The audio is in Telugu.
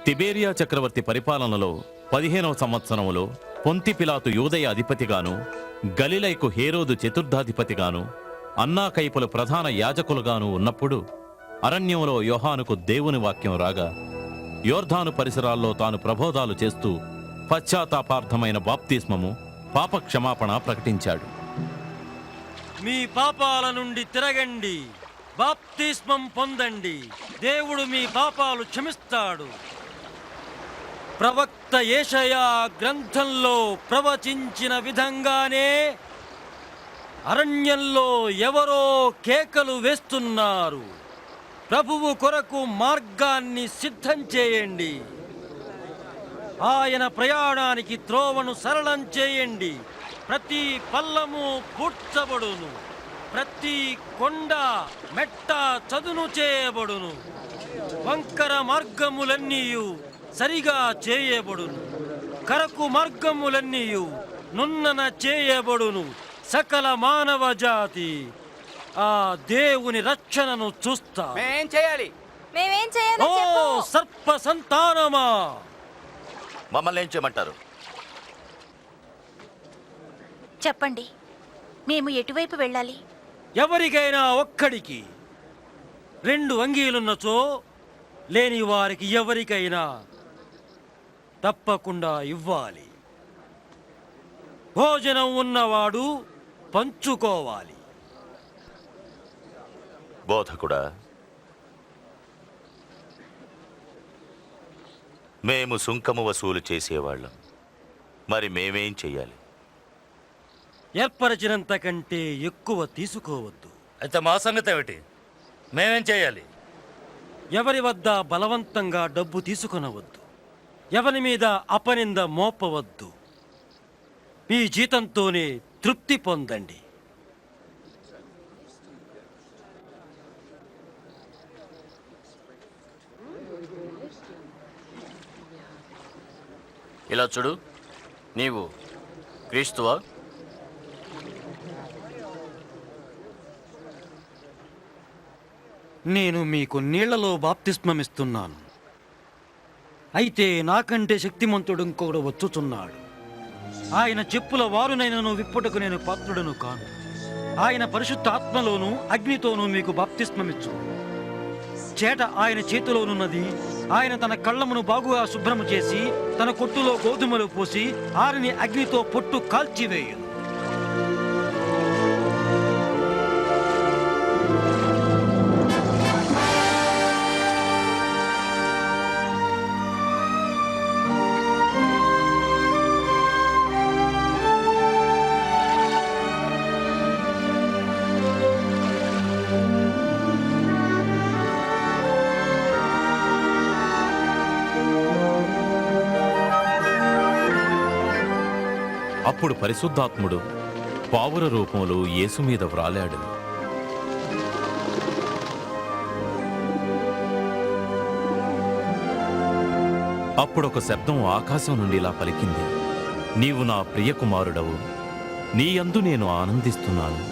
తిబేరియా చక్రవర్తి పరిపాలనలో 15వ సంవత్సరములో పొంతి పిలాతు యూదయ అధిపతిగాను, గలిలయకు హేరోదు చతుర్థాధిపతిగాను, అన్నా కైపులు ప్రధాన యాజకులుగాను ఉన్నప్పుడు అరణ్యంలో యోహానుకు దేవుని వాక్యం రాగా యోర్ధాను పరిసరాల్లో తాను ప్రబోధాలు చేస్తూ పశ్చాత్తాపార్థమైన బాప్తిస్మము, పాప క్షమాపణ ప్రకటించాడు. మీ పాపాల నుండి తిరగండి, బాప్తిస్మం పొందండి, దేవుడు మీ పాపాలు క్షమిస్తాడు. ప్రవక్త యేషయా గ్రంథంలో ప్రవచించిన విధంగానే అరణ్యంలో ఎవరో కేకలు వేస్తున్నారు, ప్రభువు కొరకు మార్గాన్ని సిద్ధం చేయండి, ఆయన ప్రయాణానికి త్రోవను సరళం చేయండి. ప్రతి పల్లము పూడ్చబడును, ప్రతి కొండ మెట్ట చదును చేయబడును, వంకర మార్గములన్నీయు సరిగా చేయబడును, కరకు మార్గములన్నీయు నున్నన చేయబడును. సకల మానవ జాతి ఆ దేవుని రక్షణను చూస్తా. మేమేం చేయాలి? ఓ సర్ప సంతానమా, మమ్మల్ని ఏం చేయమంటారు? చెప్పండి, మేము ఎటువైపు వెళ్ళాలి? ఎవరికైనా ఒక్కడికి 2 అంగీలున్నచో లేని వారికి ఎవరికైనా తప్పకుండా ఇవ్వాలి. భోజనం ఉన్నవాడు పంచుకోవాలి. బోధకుడా, మేము సుంకము వసూలు చేసేవాళ్ళం, మరి మేమేం చెయ్యాలి? ఏర్పరచినంత కంటే ఎక్కువ తీసుకోవద్దు. అయితే మా సంగతి ఏమిటి? మేమేం చేయాలి? ఎవరి వద్ద బలవంతంగా డబ్బు తీసుకొనవద్దు, ఎవరి మీద అపనింద మోపవద్దు. మీ జీతంతోనే తృప్తి పొందండి. ఇలా చూడు, నీవు క్రీస్తువా? నేను మీకు నీళ్లలో బాప్తిస్మమిస్తున్నాను, అయితే నాకంటే శక్తిమంతుడు ఇంకొకడు వచ్చుచున్నాడు. ఆయన చెప్పుల వారునైనను విప్పుటకు నేను పాత్రుడను కాను. ఆయన పరిశుద్ధ ఆత్మలోను అగ్నితోనూ మీకు బాప్తిస్మమిచ్చు. చేట ఆయన చేతిలోనున్నది. ఆయన తన కళ్ళమును బాగుగా శుభ్రము చేసి తన కొట్టులో గోధుమలు పోసి ఆరిని అగ్నితో పొట్టు కాల్చివేయును. అప్పుడు పరిశుద్ధాత్ముడు పావుర రూపంలో యేసు మీద వ్రాలాడు. అప్పుడొక శబ్దం ఆకాశం నుండి ఇలా పలికింది, నీవు నా ప్రియ కుమారుడవు, నీ యందు నేను ఆనందిస్తున్నాను.